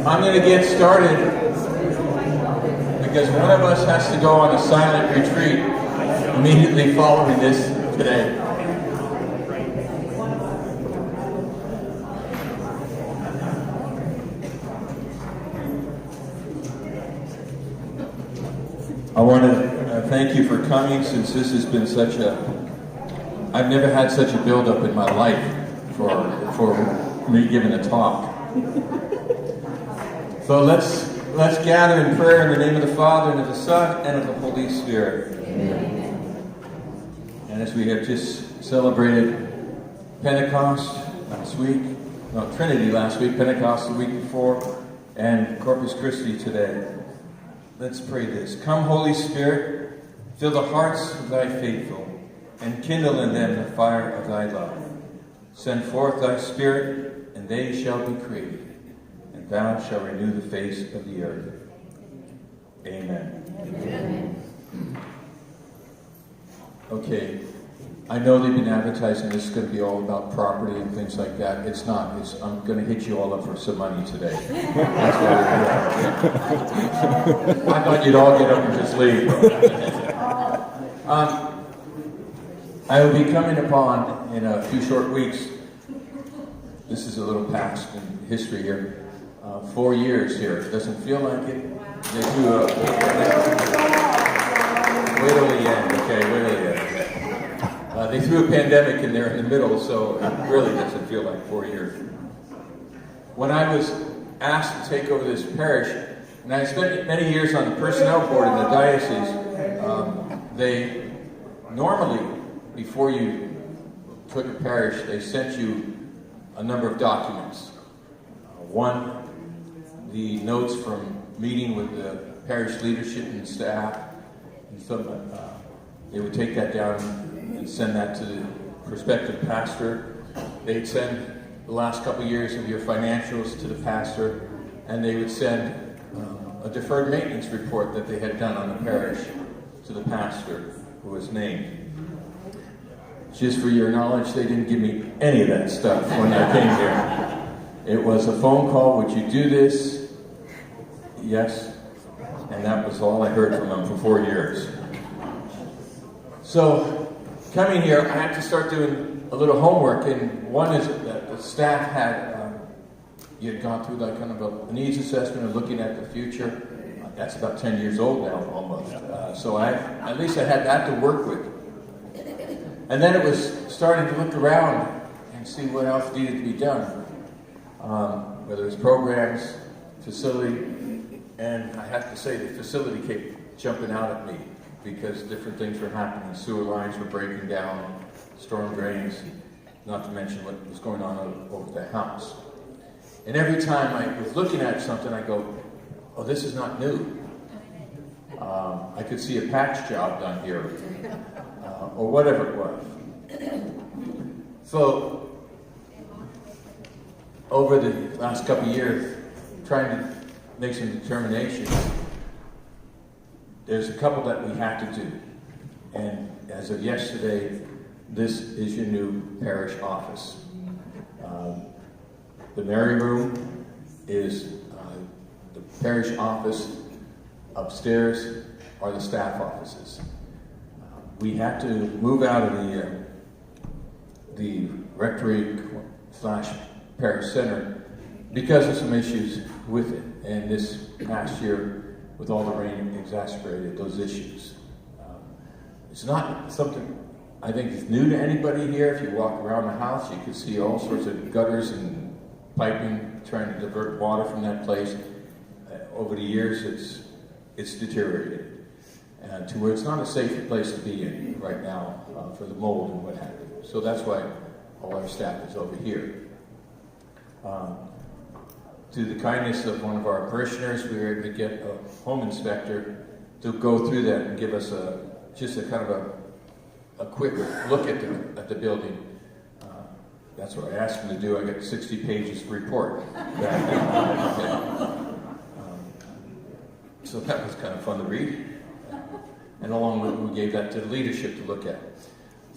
I'm going to get started because one of us has to go on a silent retreat immediately following this today. I want to thank you for coming, since this has been such I've never had such a build-up in my life for me giving a talk. So let's gather in prayer in the name of the Father, and of the Son, and of the Holy Spirit. Amen. And as we have just celebrated Pentecost last week, Trinity last week, Pentecost the week before, and Corpus Christi today, let's pray this. Come, Holy Spirit, fill the hearts of thy faithful, and kindle in them the fire of thy love. Send forth thy Spirit, and they shall be created, and thou shalt renew the face of the earth. Amen. Amen. Okay, I know they've been advertising this is going to be all about property and things like that. It's not. I'm going to hit you all up for some money today. That's what we're doing. I thought you'd all get up and just leave. I will be coming upon, in a few short weeks, this is a little past in history here, 4 years here. It doesn't feel like it. They do wait till the end, okay, wait till the end. They threw a pandemic in there in the middle, so it really doesn't feel like 4 years. When I was asked to take over this parish, and I spent many years on the personnel board in the diocese, they normally, before you took a parish, they sent you a number of documents. One, the notes from meeting with the parish leadership and staff. And so they would take that down and send that to the prospective pastor. They'd send the last couple of years of your financials to the pastor, and they would send a deferred maintenance report that they had done on the parish to the pastor who was named. Just for your knowledge, they didn't give me any of that stuff when I came here. It was a phone call, would you do this? Yes. And that was all I heard from them for 4 years. So, coming here, I had to start doing a little homework, and one is that the staff you had gone through like kind of a needs assessment and looking at the future. That's about 10 years old now, almost. So at least I had that to work with. And then it was starting to look around and see what else needed to be done. Whether it's programs, facility, and I have to say the facility kept jumping out at me because different things were happening. Sewer lines were breaking down, storm drains, not to mention what was going on over the house. And every time I was looking at something, I go, oh, this is not new. I could see a patch job done here. Or whatever it was. So, over the last couple of years, trying to make some determinations, there's a couple that we have to do. And as of yesterday, this is your new parish office. The Mary Room is the parish office. Upstairs are the staff offices. We had to move out of the rectory / parish center because of some issues with it. And this past year, with all the rain, exacerbated those issues. It's not something I think is new to anybody here. If you walk around the house, you can see all sorts of gutters and piping trying to divert water from that place. Over the years, it's deteriorated. To where it's not a safe place to be in right now for the mold and what have you. So that's why all our staff is over here. To the kindness of one of our parishioners, we were able to get a home inspector to go through that and give us just a kind of a quick look at the building. That's what I asked him to do. I got 60 pages report. So that was kind of fun to read. And along with it, we gave that to the leadership to look at.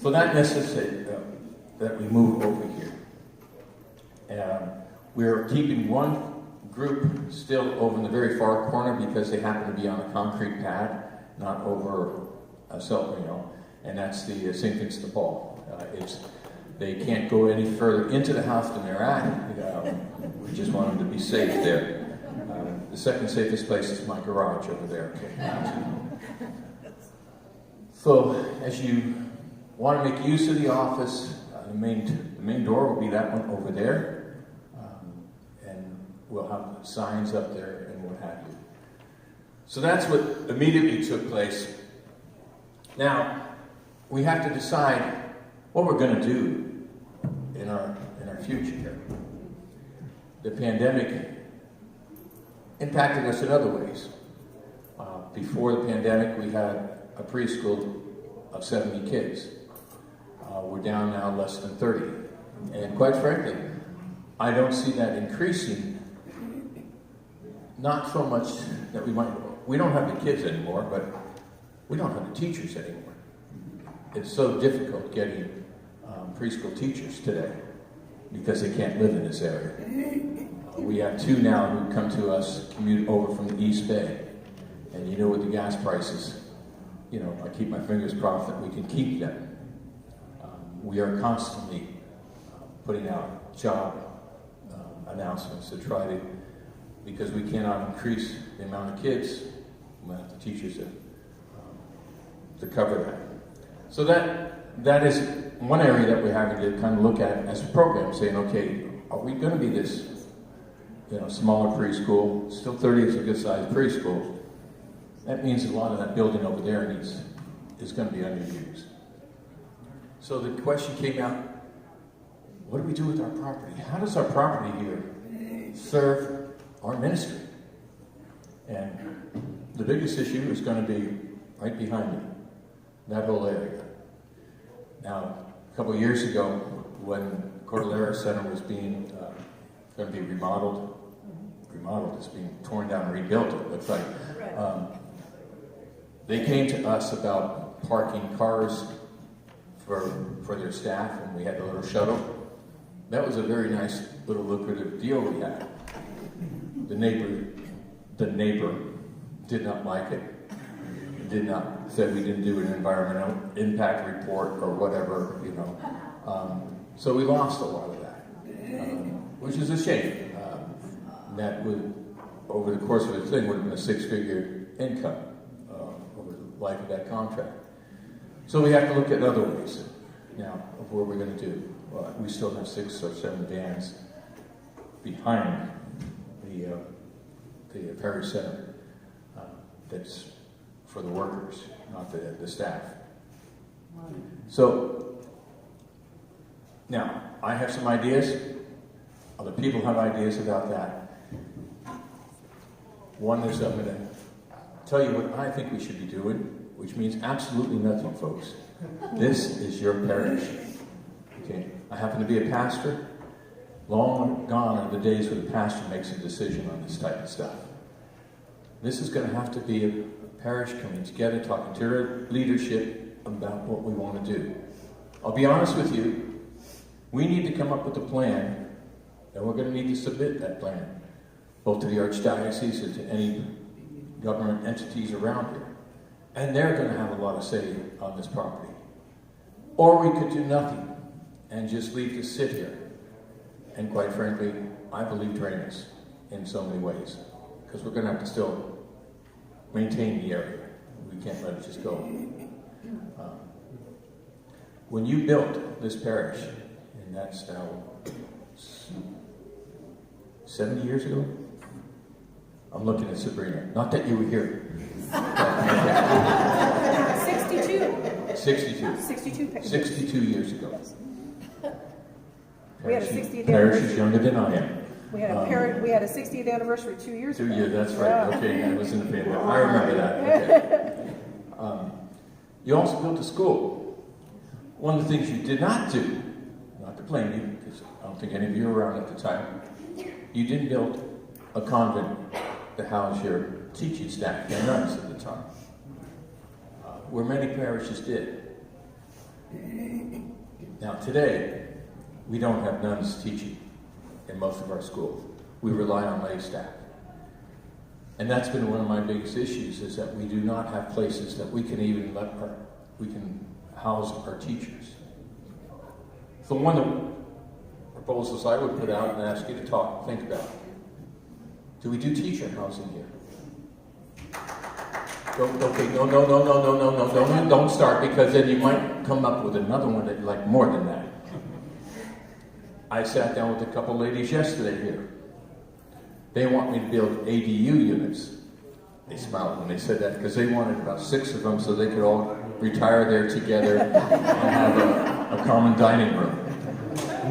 So that necessitated that we move over here. We're keeping one group still over in the very far corner because they happen to be on a concrete pad, not over a cell, and that's the St. Vincent de Paul. They can't go any further into the house than they're at. We just want them to be safe there. The second safest place is my garage over there. Okay. So as you want to make use of the office, the main door will be that one over there, and we'll have signs up there and what have you. So that's what immediately took place. Now, we have to decide what we're going to do in our future here. The pandemic impacted us in other ways. Before the pandemic, we had a preschool of 70 kids. We're down now less than 30. And quite frankly, I don't see that increasing. Not so much that we don't have the kids anymore, but we don't have the teachers anymore. It's so difficult getting preschool teachers today because they can't live in this area. We have two now who come to us, commute over from the East Bay. And you know, with the gas prices, I keep my fingers crossed that we can keep them. We are constantly putting out job announcements to try to, because we cannot increase the amount of kids, we have the teachers to cover that. So that is one area that we're having to kind of look at as a program, saying, okay, are we going to be this, smaller preschool? Still 30 is a good sized preschool. That means a lot of that building over there is going to be underused. So the question came out, what do we do with our property? How does our property here serve our ministry? And the biggest issue is going to be right behind me, that whole area. Now, a couple of years ago, when Cordillera Center was going to be remodeled, it's being torn down and rebuilt, it looks like. They came to us about parking cars for their staff, and we had a little shuttle. That was a very nice little lucrative deal we had. The neighbor did not like it. Said we didn't do an environmental impact report or whatever, So we lost a lot of that, which is a shame. That would, over the course of the thing, would have been a six-figure income over the life of that contract. So we have to look at other ways now of what we're going to do. Well, we still have 6 or 7 vans behind the parish center that's for the workers, not the staff. So now I have some ideas. Other people have ideas about that. One is I'm going to tell you what I think we should be doing, which means absolutely nothing, folks. This is your parish. Okay? I happen to be a pastor. Long gone are the days when the pastor makes a decision on this type of stuff. This is going to have to be a parish coming together, talking to their leadership about what we want to do. I'll be honest with you, we need to come up with a plan, and we're going to need to submit that plan, both to the Archdiocese and to any government entities around here. And they're going to have a lot of say on this property. Or we could do nothing and just leave this sit here. And quite frankly, I believe drain us in so many ways. Because we're going to have to still maintain the area. We can't let it just go. When you built this parish, and that's now 70 years ago? I'm looking at Sabrina. Not that you were here. 62 years ago. We had a 60th Parish anniversary. is younger than I am. We had a 60th anniversary 2 years ago. 2 years, that's right. Yeah. Okay, I was in the pandemic. I remember that. Okay. You also built a school. One of the things you did not do, not to blame you, because I don't think any of you were around at the time, you didn't build a convent to house your teaching staff, your nuns at the time, where many parishes did. Now today, we don't have nuns teaching in most of our schools. we rely on lay staff. And that's been one of my biggest issues, is that we do not have places that we can even we can house our teachers. So one of the proposals I would put out and ask you to think about. Do we do teacher housing here? Don't start, because then you might come up with another one that like more than that. I sat down with a couple ladies yesterday here. They want me to build ADU units. They smiled when they said that, because they wanted about 6 of them so they could all retire there together and have a common dining room.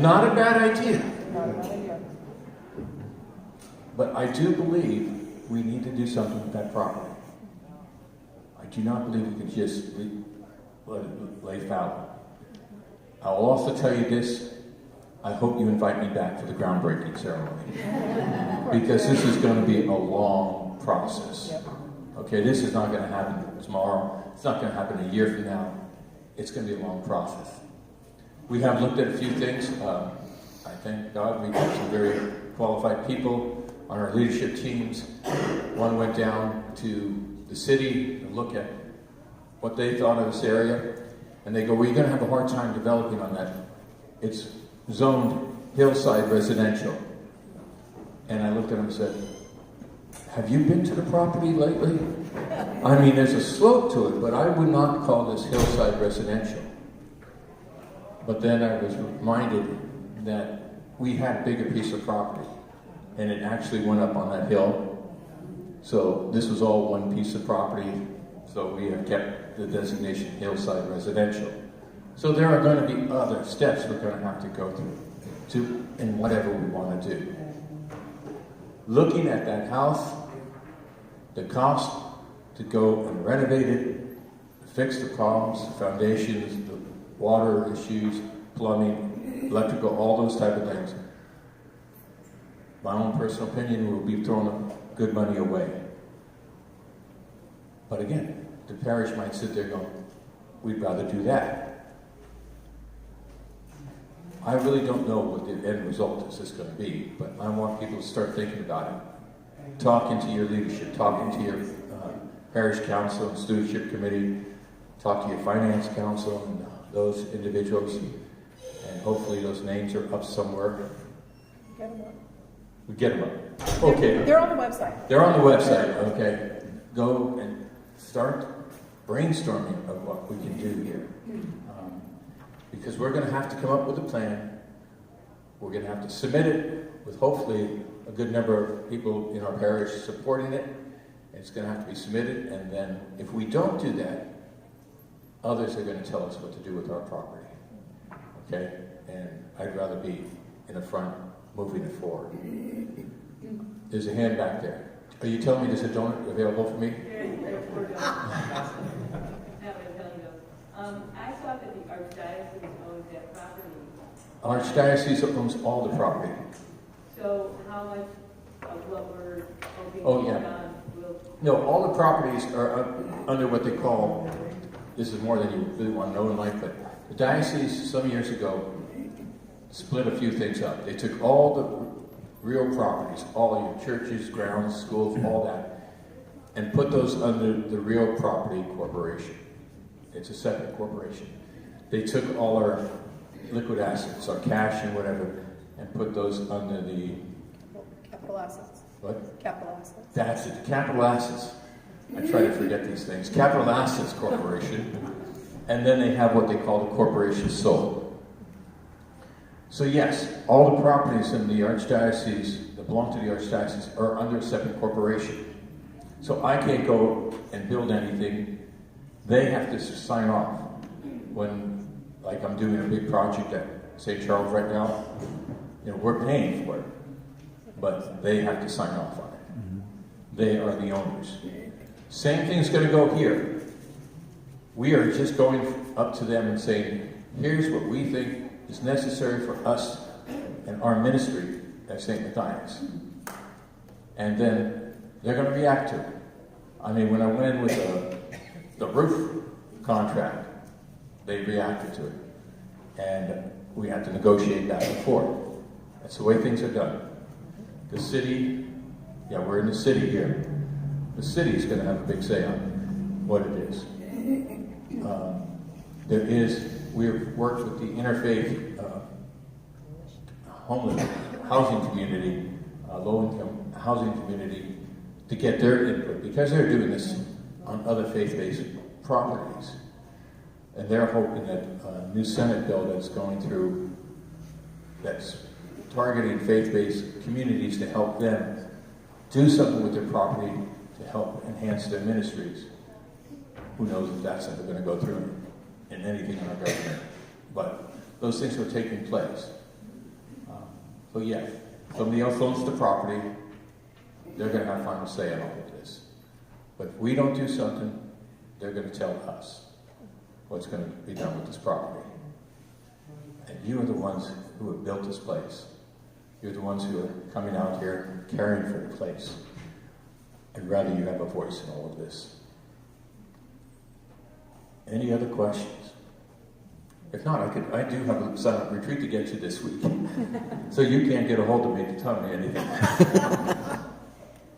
Not a bad idea. But I do believe we need to do something with that property. I do not believe we can just let it lay fallow. I will also tell you this: I hope you invite me back for the groundbreaking ceremony, because this is going to be a long process. Okay, this is not going to happen tomorrow. It's not going to happen a year from now. It's going to be a long process. We have looked at a few things. I thank God we've got some very qualified people on our leadership teams. One went down to the city to look at what they thought of this area, and they go, "Well, you're going to have a hard time developing on that. It's zoned hillside residential." And I looked at him and said, "Have you been to the property lately? I mean, there's a slope to it, but I would not call this hillside residential." But then I was reminded that we had a bigger piece of property, and it actually went up on that hill. So this was all one piece of property, so we have kept the designation hillside residential. So there are going to be other steps we're going to have to go through in whatever we want to do. Looking at that house, the cost to go and renovate it, fix the problems, the foundations, the water issues, plumbing, electrical, all those type of things, my own personal opinion, will be throwing good money away. But again, the parish might sit there going, "We'd rather do that." I really don't know what the end result is going to be, but I want people to start thinking about it. Talking to your leadership, talking to your parish council and stewardship committee, talk to your finance council and those individuals, and hopefully those names are up somewhere. Get them up. We get them up. Okay. They're on the website. They're on the website, okay. Go and start brainstorming of what we can do here. Because we're going to have to come up with a plan. We're going to have to submit it with hopefully a good number of people in our parish supporting it. It's going to have to be submitted, and then if we don't do that, others are going to tell us what to do with our property. Okay? And I'd rather be in the front moving it forward. There's a hand back there. Are you telling me there's a donut available for me? I thought that the Archdiocese owns that property. Archdiocese owns all the property. So how much of what we're hoping Oh, to yeah. get on will... No, all the properties are under what they call, this is more than you really want to know in life, but the diocese some years ago split a few things up. They took all the real properties, all of your churches, grounds, schools, all that, and put those under the Real Property Corporation. It's a separate corporation. They took all our liquid assets, our cash and whatever, and put those under the... Capital assets. What? Capital assets. That's it, Capital Assets. I try to forget these things. Capital Assets Corporation. And then they have what they call the Corporation Sole. So yes, all the properties in the Archdiocese that belong to the Archdiocese are under a separate corporation. So I can't go and build anything. They have to sign off. When, like I'm doing a big project at St. Charles right now, you know, we're paying for it, but they have to sign off on it. They are the owners. Same thing's going to go here. We are just going up to them and saying, here's what we think is necessary for us and our ministry at St. Matthias. And then they're going to react to it. I mean, when I went in with the roof contract, they reacted to it. And we had to negotiate back and forth. That's the way things are done. The city, yeah, we're in the city here. The city's going to have a big say on what it is. We've worked with the interfaith homeless housing community, low-income housing community, to get their input, because they're doing this on other faith-based properties. And they're hoping that a new Senate bill that's going through, that's targeting faith-based communities to help them do something with their property to help enhance their ministries. Who knows if that's ever going to go through in anything in our government. But those things are taking place. So yeah, somebody else owns the property, they're going to have final say in all of this. But if we don't do something, they're going to tell us what's going to be done with this property. And you are the ones who have built this place. You're the ones who are coming out here caring for the place. I'd rather you have a voice in all of this. Any other questions? If not, I do have a silent retreat to get to this week. So you can't get a hold of me to tell me anything.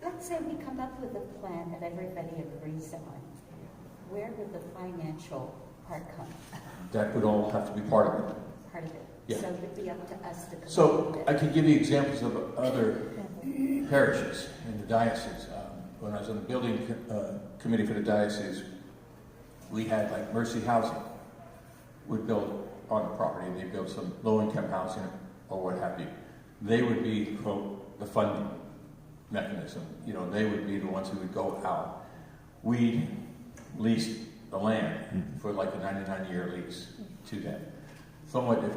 Let's say we come up with a plan that everybody agrees on. Where would the financial part come? That would all have to be part of it. Part of it. Yeah. So it would be up to us to come up So with I it. could give you examples of other parishes in the diocese. When I was on the building committee for the diocese, we had like Mercy Housing would build on the property. They build some low-income housing or what have you. They would be, quote, the funding mechanism. You know, they would be the ones who would go out. We leased the land for like a 99-year lease to them. Somewhat, if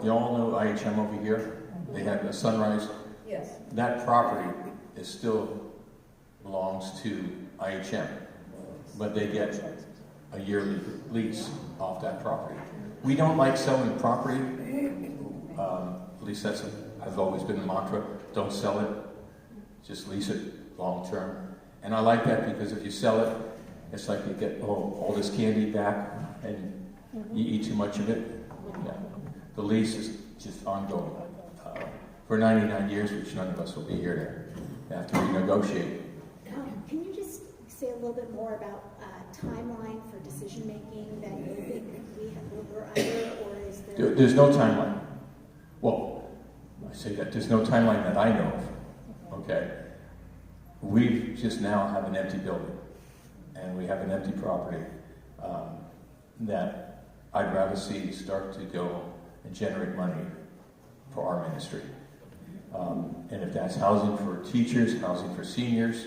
you all know IHM over here, they have a Sunrise. Yes. That property is still belongs to IHM, but they get a yearly lease off that property. We don't like selling property. At least has always been the mantra. Don't sell it. Just lease it long term. And I like that because if you sell it, it's like you get all this candy back and you eat too much of it. Yeah. The lease is just ongoing. For 99 years, which none of us will be here to have to renegotiate. Can you just say a little bit more about timeline for decision making that you think we're under, or is there? There's no timeline. Well, I say that there's no timeline that I know of. Okay, we just now have an empty building, and we have an empty property that I'd rather see start to go and generate money for our ministry. And if that's housing for teachers, housing for seniors,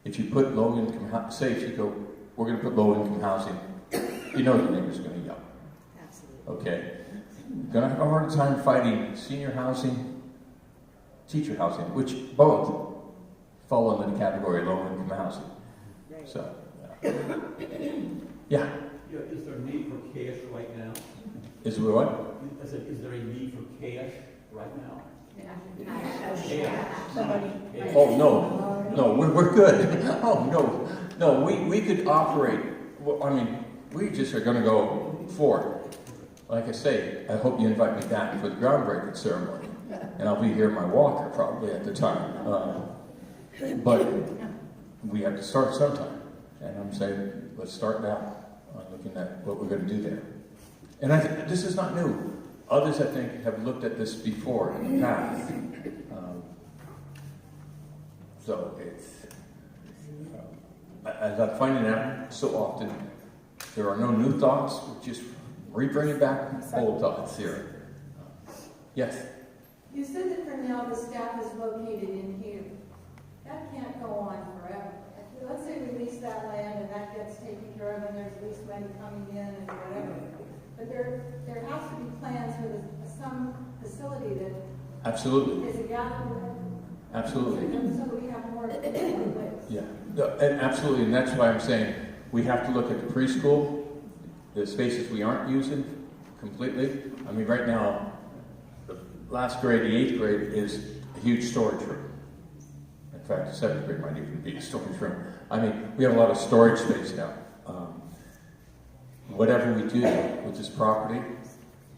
if you put low-income, say if you go, we're going to put low-income housing, you know the neighbors are going to yell. Absolutely. Okay? You're going to have a hard time fighting senior housing, teacher housing, which both fall under the category of low-income housing. So, yeah. Is there a need for cash right now? Is there what? Is there a need for cash right now? Somebody. Oh, no, we're good. Oh, no, we could operate, well, I mean, we just are going to go forward. Like I say, I hope you invite me back for the groundbreaking ceremony, and I'll be here in my walker probably at the time. But we have to start sometime, and I'm saying, let's start now on looking at what we're going to do there. And I think this is not new. Others, I think, have looked at this before in the past. So it's, as I'm finding out so often, there are no new thoughts, we're just bringing back old thoughts here. Yes? You said that for now the staff is located in here. That can't go on forever. Let's say we lease that land and that gets taken care of and there's lease money coming in and whatever. But there has to be plans for some facility that Absolutely. is a gathering. Absolutely. So we have more in place. Yeah, no, and absolutely, and that's why I'm saying we have to look at the preschool, the spaces we aren't using completely. I mean, right now, the last grade, the 8th grade, is a huge storage room. In fact, the 7th grade might even be a storage room. I mean, we have a lot of storage space now. Whatever we do with this property,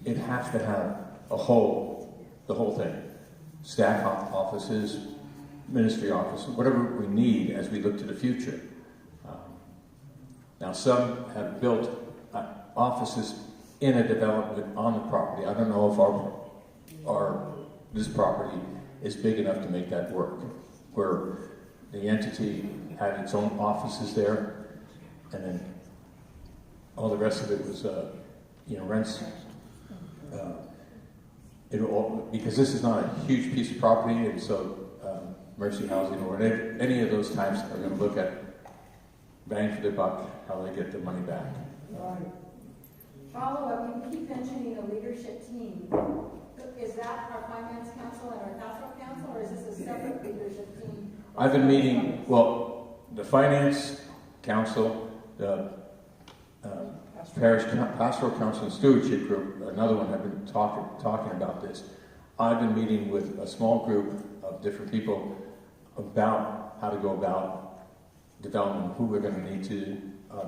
it has to have the whole thing. staff offices, ministry offices, whatever we need as we look to the future. Now, some have built offices in a development on the property. I don't know if this property is big enough to make that work, where the entity had its own offices there, and then all the rest of it was, rents. Because this is not a huge piece of property, and so Mercy Housing or any of those types are going to look at bang for the buck, how they get the money back. Follow-up, you keep mentioning a leadership team. Is that our finance council and our pastoral council, or is this a separate leadership team? I've been meeting, the finance council, the parish pastoral council and stewardship group, another one, have been talking about this. I've been meeting with a small group of different people about how to go about development, who we're going to need to.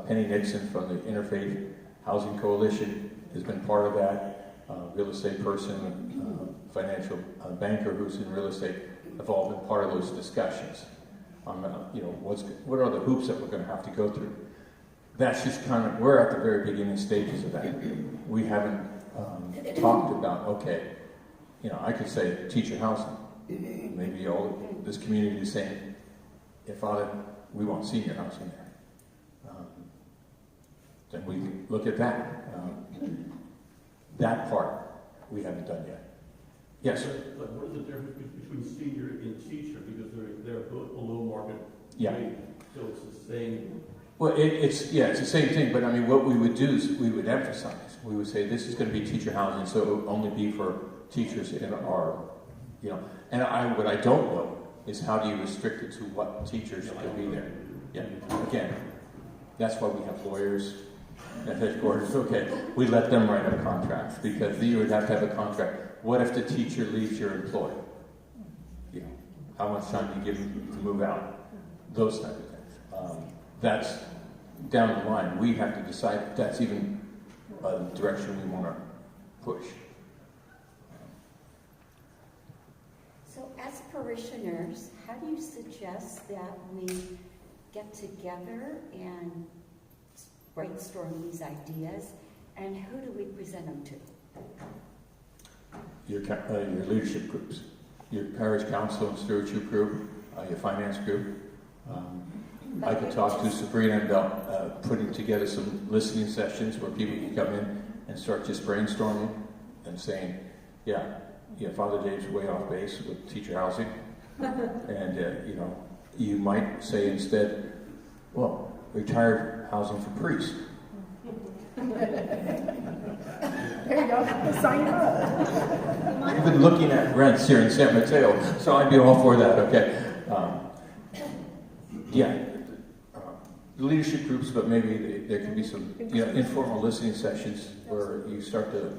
Penny Nixon from the Interfaith Housing Coalition has been part of that. Real estate person, financial banker who's in real estate have all been part of those discussions. What are the hoops that we're going to have to go through? That's just we're at the very beginning stages of that. We haven't talked about, I could say teacher housing. Maybe this community is saying, Father, we want senior housing there. Then we look at that. That part we haven't done yet. Yes, sir. But what is the difference between senior and teacher? Because they're both below market Yeah. rate, so it's the same. Well, it's the same thing, but what we would do is we would emphasize. We would say this is going to be teacher housing, so it will only be for teachers in our, And what I don't know is how do you restrict it to what teachers can be there? Yeah. Again, that's why we have lawyers and headquarters. We let them write our contracts because you would have to have a contract. What if the teacher leaves your employ? How much time do you give them to move out? Those type of things. That's down the line. We have to decide if that's even a direction we want to push. So as parishioners, how do you suggest that we get together and brainstorm these ideas, and who do we present them to? Your leadership groups, your parish council and stewardship group, your finance group. I could talk to Sabrina about putting together some listening sessions where people can come in and start just brainstorming and saying, Father Dave's way off base with teacher housing. And, you might say instead, retired housing for priests. There you go, sign him up. I've been looking at rents here in San Mateo, so I'd be all for that, okay? The leadership groups, but maybe there could be some informal listening sessions where you start to,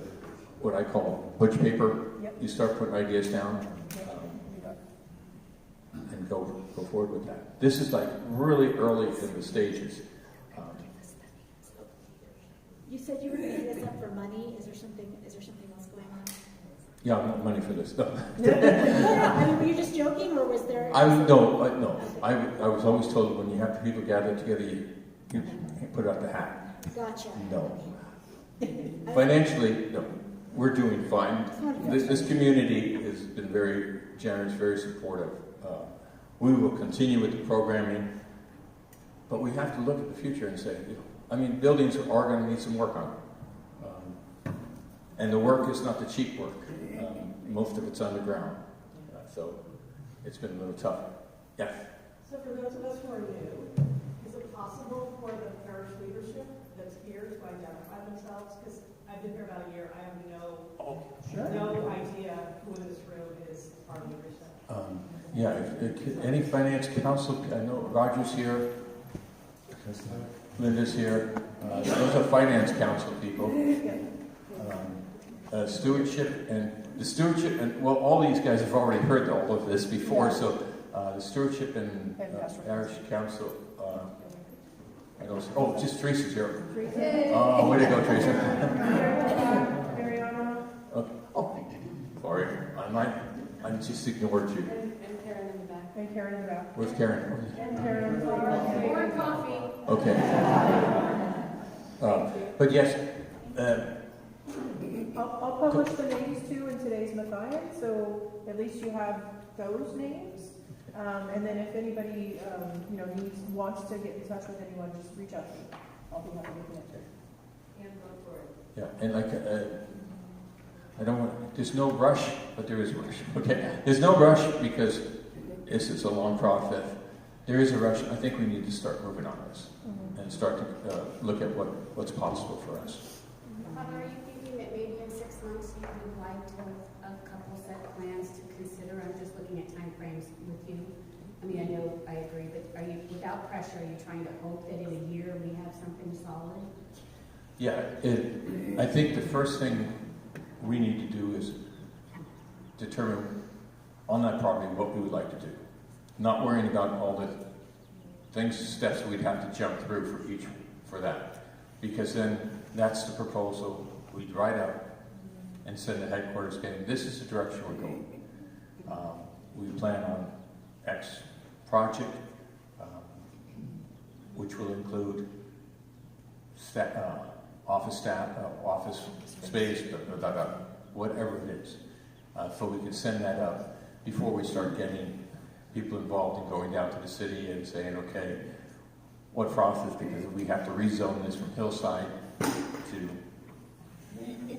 what I call butch paper. Yep. You start putting ideas down and go forward with that. This is really early in the stages. You said you were going to hit us up for money. Is there something else going on? Yeah, I want money for this. No. Were you just joking, or was there? No. I was always told when you have people gather together, you put out the hat. Gotcha. No. Financially, no. We're doing fine. This community has been very generous, very supportive. We will continue with the programming, but we have to look at the future and say, buildings are going to need some work on. And the work is not the cheap work. Most of it's underground. So it's been a little tough. Yeah. So for those of us who are new, is it possible for the parish leadership that's here to identify themselves? Because I've been here about a year, I have no idea who in this room is our leadership. If any finance council, I know Roger's here, Linda's here. Those are finance council people. Stewardship and all these guys have already heard all of this before. Yeah. So the stewardship and parish council. I don't. Just Teresa's here. Oh, way to go, Teresa. Mariana. Okay. Oh, sorry. I might. I just ignored you. And Karen in the back. And Karen in the back. Where's Karen? And Karen in the back. More coffee. Okay. But yes, I'll publish the names too in today's Mathian, so at least you have those names. And then if anybody, wants to get in touch with anyone, just reach out to me. I'll be happy to connect. And go for it. yeah, and like, I don't want, there's no rush, but there is a rush. Okay, there's no rush because this is a long process. There is a rush. I think we need to start moving on this and start to look at what's possible for us. Are you thinking that maybe in 6 months you would like to have a couple set plans to consider? I'm just looking at timeframes with you. I mean, I know I agree, but are you, without pressure, are you trying to hope that in a year we have something solid? Yeah, I think the first thing we need to do is determine on that property what we would like to do. Not worrying about all the steps we'd have to jump through for that. Because then that's the proposal we'd write out and send to headquarters saying, this is the direction we're going. We plan on X project, which will include office staff, office space, whatever it is. So we can send that up before we start getting people involved in going down to the city and saying, okay, what process, because we have to rezone this from hillside to,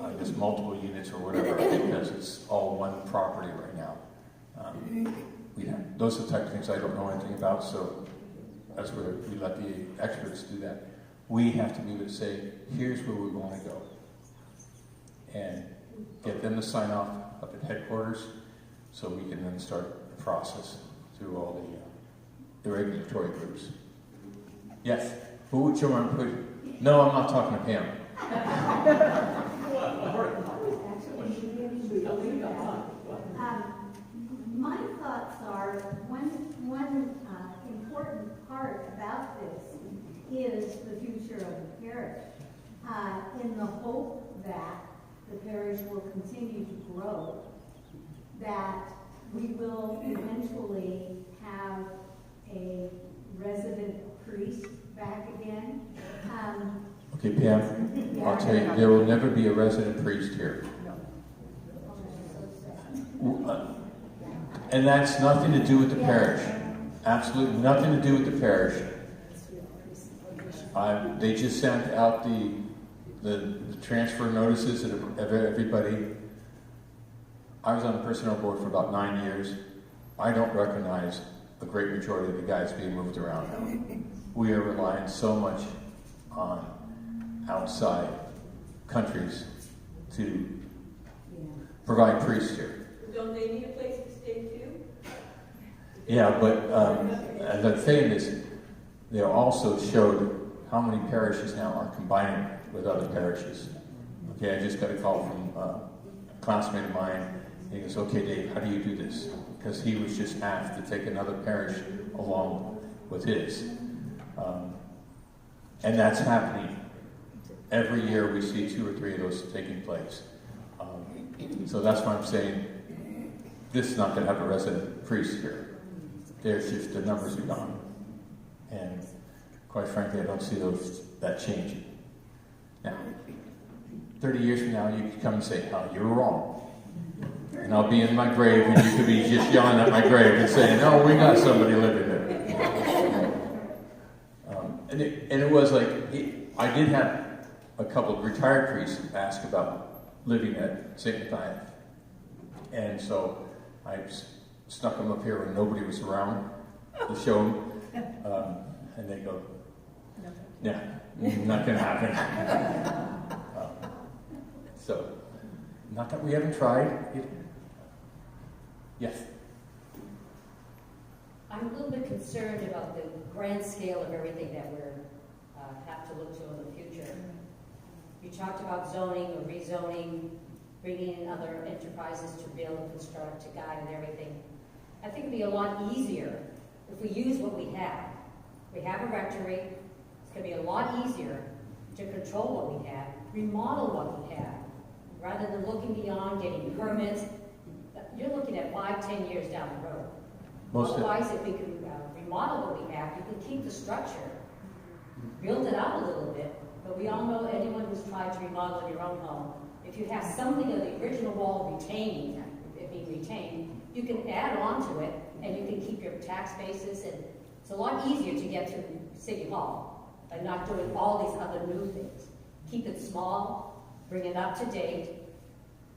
I guess, multiple units or whatever, because it's all one property right now. Those are the type of things I don't know anything about, so that's where we let the experts do that. We have to be able to say, here's where we want to go. And get them to sign off up at headquarters so we can then start the process through all the regulatory groups. Yes? Who would you want to put? No, I'm not talking to Pam. My thoughts are, one important part about this is the future of the parish. In the hope that the parish will continue to grow, that we will eventually have a resident priest back again. Okay, Pam, I'll tell you, there will never be a resident priest here. And that's nothing to do with the parish. Absolutely nothing to do with the parish. They just sent out the transfer notices of everybody. I was on the personnel board for about 9 years. I don't recognize a great majority of the guys being moved around now. We are relying so much on outside countries to provide priests here. Don't they need a place to stay too? Yeah, but and the thing is, they also showed how many parishes now are combining with other parishes. Okay, I just got a call from a classmate of mine. He goes, okay, Dave, how do you do this? Because he was just asked to take another parish along with his. And that's happening. Every year we see 2 or 3 of those taking place. So that's why I'm saying this is not going to have a resident priest here. There's just the numbers are gone. And quite frankly, I don't see that changing. Now, 30 years from now, you could come and say, oh, you're wrong. And I'll be in my grave, and you could be just yelling at my grave and saying, no, we got somebody living there. And it was like, I did have a couple of retired priests ask about living at St. Matthias. And so I snuck them up here when nobody was around to show them. And they go, yeah, not going to happen. So, not that we haven't tried. Yes? I'm a little bit concerned about the grand scale of everything that we're have to look to in the future. You talked about zoning or rezoning, bringing in other enterprises to build and construct, to guide and everything. I think it'd be a lot easier if we use what we have. We have a rectory. It's going to be a lot easier to control what we have, remodel what we have, rather than looking beyond getting permits. you're looking at 5-10 years down the road. Most of, Otherwise, if we can remodel what we have, you can keep the structure, build it out a little bit, but we all know anyone who's tried to remodel your own home, if you have something of the original wall retained, it being retained, you can add on to it, and you can keep your tax bases, and it's a lot easier to get to City Hall by not doing all these other new things. Keep it small, bring it up to date,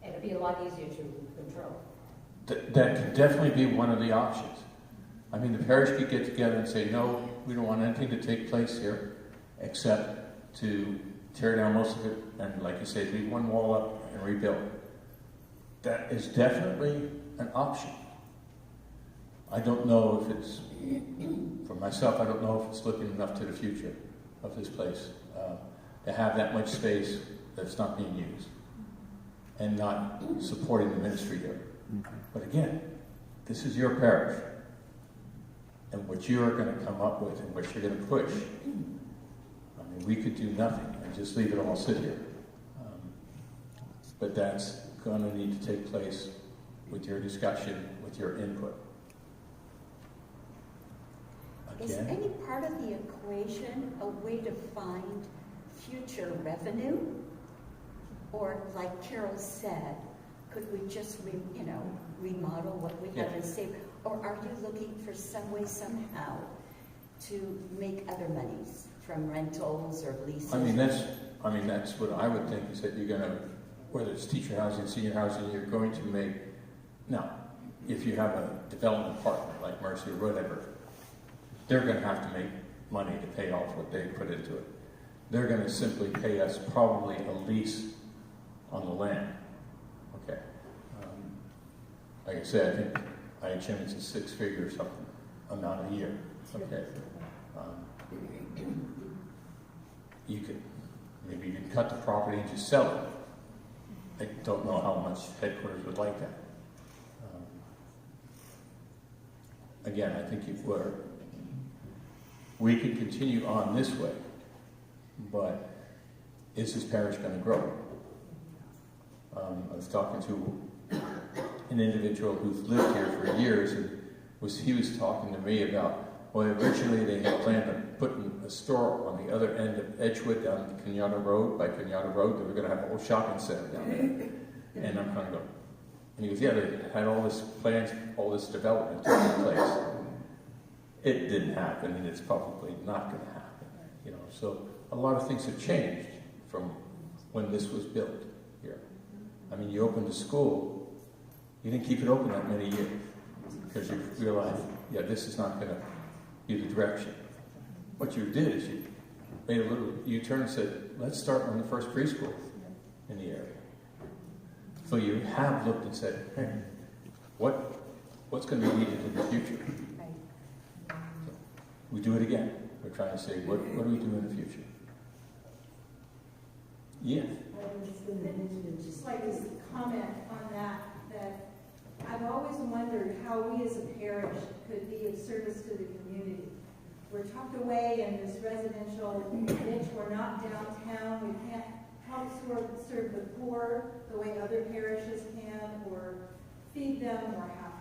and it'll be a lot easier to control. that could definitely be one of the options. I mean, the parish could get together and say, no, we don't want anything to take place here except to tear down most of it and, like you say, leave one wall up and rebuild. That is definitely an option. I don't know if it's, for myself, I don't know if it's looking enough to the future of this place to have that much space that's not being used and not supporting the ministry here. But again, this is your parish. And what you are going to come up with and what you're going to push. I mean, we could do nothing and just leave it all sit here. But that's going to need to take place with your discussion, with your input. Is Again, any part of the equation a way to find future revenue? Or like Carol said, could we just, remodel what we have and save? Or are you looking for some way somehow to make other monies from rentals or leases? I mean, that's what I would think is that you're going to, whether it's teacher housing, senior housing, you're going to make, now, if you have a development partner like Mercy or whatever, they're going to have to make money to pay off what they put into it. They're going to simply pay us probably a lease on the land. Okay. Like I said, I think IHM is a 6-figure something amount a year. Okay. Maybe you can cut the property and just sell it. I don't know how much headquarters would like that. Again, I think we could continue on this way, but is this parish going to grow? I was talking to an individual who's lived here for years, and he was talking to me about, well, originally they had planned on putting a store on the other end of Edgewood down Kenyatta Road, by Kenyatta Road. They were going to have a whole shopping center down there. And I'm kind of going, and he goes, yeah, they had all this plans, all this development to take place. It didn't happen, and it's probably not going to happen. So a lot of things have changed from when this was built here. I mean, you opened a school, you didn't keep it open that many years because you realized, yeah, this is not going to be the direction. What you did is you made a little U-turn and said, let's start on the first preschool in the area. So you have looked and said, hey, what's going to be needed in the future? So we do it again. We're trying to say, what do we do in the future? Yeah. Just like to comment on that I've always wondered how we as a parish could be of service to the community. We're tucked away in this residential niche. We're not downtown. We can't help serve the poor the way other parishes can, or feed them, or have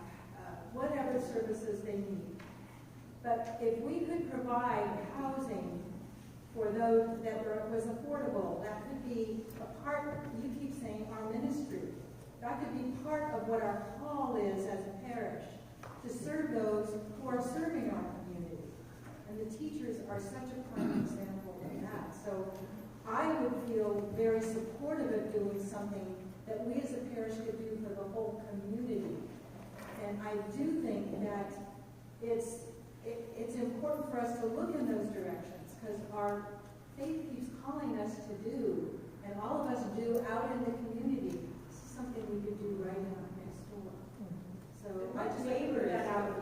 whatever services they need. But if we could provide housing for those that was affordable, that could be a part, you keep saying, our ministry. That could be part of what our call is as a parish, to serve those who are serving our community. And the teachers are such a prime example of that. So I would feel very supportive of doing something that we as a parish could do for the whole community. And I do think that it's important for us to look in those directions, because our faith keeps calling us to do, and all of us do out in the community. This is something we could do right out next door. So I just neighbors out of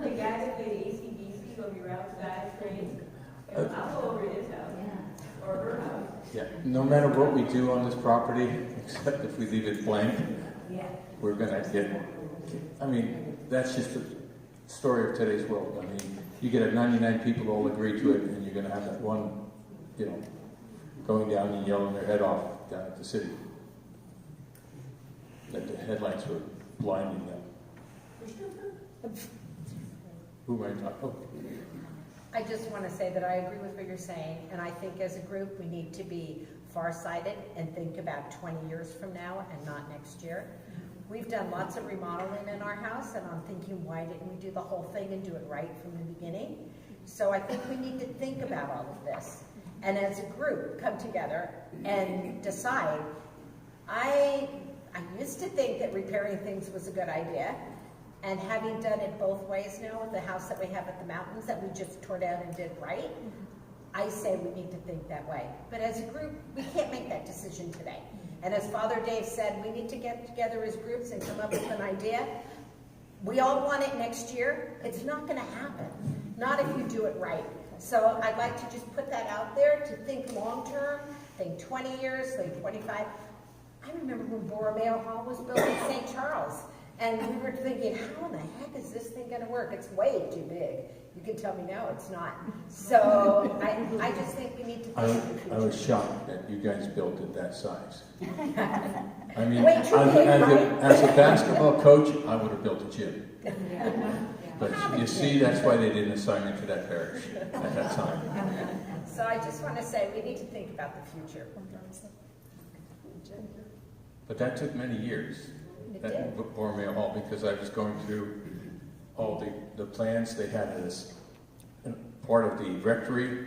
the guys that get ACDC when we route to that train. I'll go over to his house or her house. Yeah. No matter what we do on this property, except if we leave it blank, we're going to get, I mean, that's just the story of today's world. I mean, you get 99 people who all agree to it, and you're going to have that one, going down and yelling their head off down at the city. That the headlights were blinding them. Who am I talking? Oh. I just want to say that I agree with what you're saying, and I think as a group, we need to be farsighted and think about 20 years from now and not next year. We've done lots of remodeling in our house, and I'm thinking, why didn't we do the whole thing and do it right from the beginning? So I think we need to think about all of this, and as a group, come together and decide. I used to think that repairing things was a good idea, and having done it both ways now with the house that we have at the mountains that we just tore down and did right, I say we need to think that way. But as a group, we can't make that decision today. And as Father Dave said, we need to get together as groups and come up with an idea. We all want it next year. It's not going to happen, not if you do it right. So I'd like to just put that out there to think long-term, think 20 years, think 25. I remember when Borromeo Hall was built in St. Charles, and we were thinking, how in the heck is this thing going to work? It's way too big. You can tell me now it's not. So I just think we need to think of the future. I was shocked that you guys built it that size. I mean, Way too big, right? as a basketball coach, I would have built a gym. But you see, that's why they didn't assign it to that parish at that time. So I just want to say we need to think about the future. But that took many years, It that did. Borromeo Hall, because I was going through all the plans they had as part of the rectory,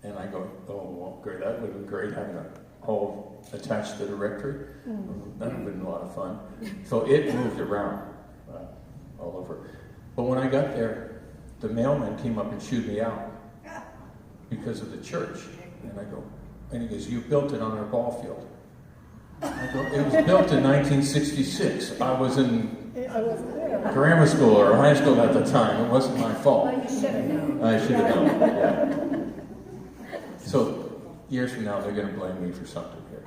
and I go, oh, well, great, that would be great having a hall attached to the rectory. That would have been a lot of fun. So it moved around all over. But when I got there, the mailman came up and shooed me out because of the church. And I go, and he goes, you built it on our ball field. I go, it was built in 1966. I wasn't there. Grammar school or high school at the time. It wasn't my fault. Well, you should have known. I should have known, yeah. So, years from now, they're going to blame me for something here.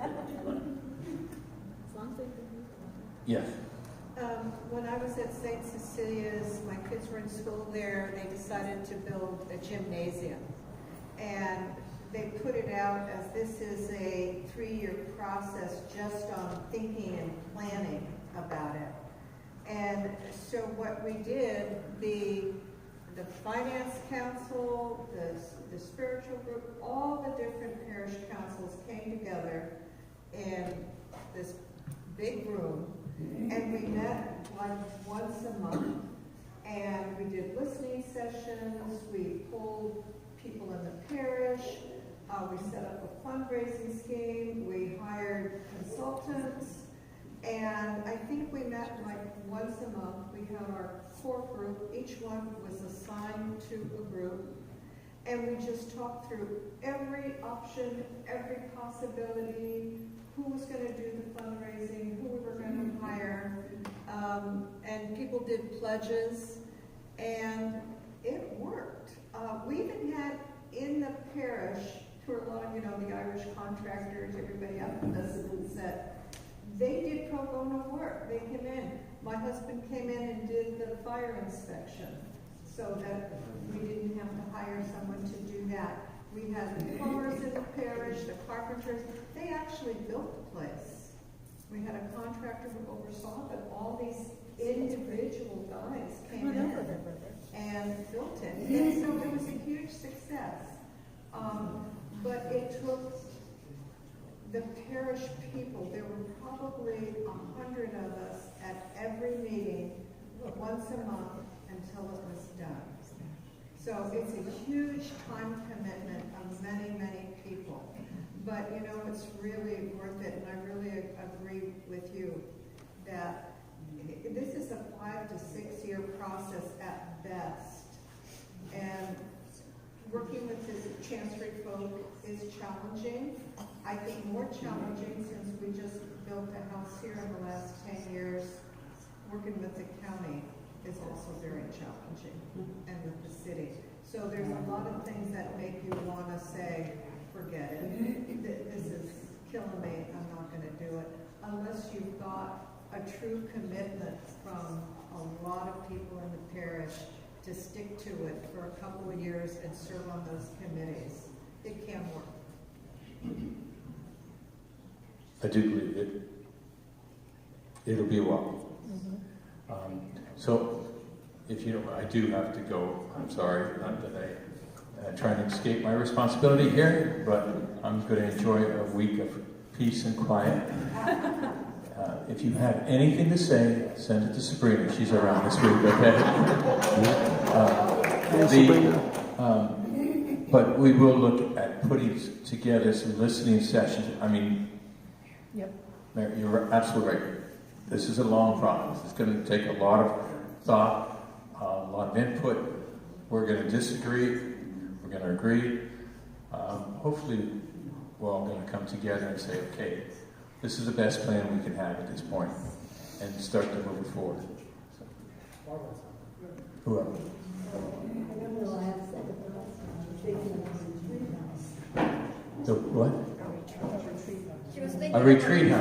Yes. When I was at St. Cecilia's, my kids were in school there, they decided to build a gymnasium. And they put it out as this is a 3-year process just on thinking and planning about it. And so what we did, the finance council, the spiritual group, all the different parish councils came together in this big room, and we met like once a month, and we did listening sessions, we pulled people in the parish, we set up a fundraising scheme, we hired consultants, and I think we met like once a month. We had our core group, each one was assigned to a group, and we just talked through every option, every possibility, who was going to do the fundraising, who we were going to hire, and people did pledges, and it worked. We even had in the parish, who are a lot of, the Irish contractors, everybody out in the set, they did pro bono work. They came in. My husband came in and did the fire inspection so that we didn't have to hire someone to do that. We had the plumbers in the parish, the carpenters. They actually built the place. We had a contractor who oversaw, but all these individual guys came in and built it. And so it was a huge success. But it took the parish people, there were probably 100 of us at every meeting once a month until it was done. So it's a huge time commitment of many, many people. But it's really worth it, and I really agree with you that this is a 5 to 6 year process at best. And working with this chancery folk is challenging. I think more challenging since we just built a house here in the last 10 years. Working with the county is also very challenging, and with the city. So there's a lot of things that make you want to say, forget it. This is killing me. I'm not going to do it. Unless you've got a true commitment from a lot of people in the parish to stick to it for a couple of years and serve on those committees. It can work. I do believe it. It'll be a while. So, if you don't, I do have to go. I'm sorry, not that I try to escape my responsibility here, but I'm going to enjoy a week of peace and quiet. If you have anything to say, send it to Sabrina. She's around this week, okay? But we will look at putting together some listening sessions. I mean, Yep. Mary, you're absolutely right. This is a long process. It's going to take a lot of thought, a lot of input. We're going to disagree. We're going to agree. Hopefully, we're all going to come together and say, okay, this is the best plan we can have at this point, and start to move it forward. Whoever. The what? She was thinking. A retreat house.